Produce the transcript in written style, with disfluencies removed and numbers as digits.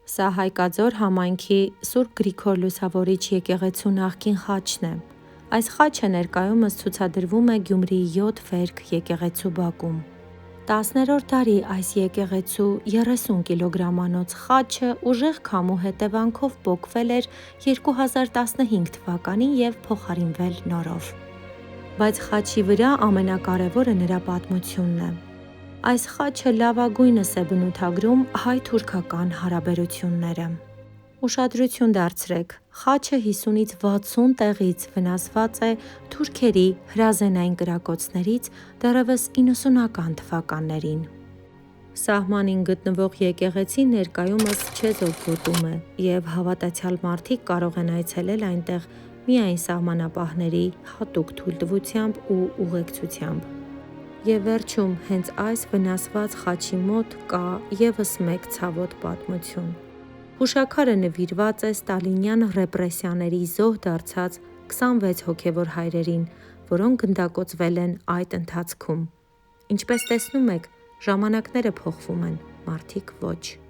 Սա Հայկաձոր համայնքի Սուրբ Գրիգոր Լուսավորիչ եկեղեցու նախկին խաչն է։ Այս խաչը ներկայումս ցուցադրվում է Գյումրիի 7 վերք եկեղեցու բակում։ 10-րդ դարի այս եկեղեցու 30 կիլոգրամանոց խաչը ուժեղ քամու հետևանքով պոկվել էր 2015 թվականին և փոխարինվել նորով։ Բայց խաչի վրա ամենակարևորը նրա պատմությունն է։ Այս խաչը լավագույնս է բնութագրում հայ-թուրքական հարաբերությունները։ Ուշադրություն դարձրեք, խաչը 50-ից 60 տեղից վնասված է թուրքերի հրազենային կրակոցներից դեռևս 90-ական թվականներին։ Սահմանին գտնվող եկեղեցին ներկայումս չեզոք գոտում է, և հավատացյալ մարդիկ կարող են այցելել այնտեղ միայն սահմանապահների հատուկ թույլտվությամբ ու ուղեկցությամբ։ Եվ վերջում հենց այս վնասված խաչի մոտ կա ևս մեկ ցավոտ պատմություն։ Հուշաքարը նվիրված է ստալինյան ռեպրեսիաների զոհ դարձած 26 հոգևոր հայրերին, որոնք գնդակոծվել են այդ ընթացքում։ Ինչպես տեսնում եք, ժամանակները փոխվում են, մարդիկ ոչ։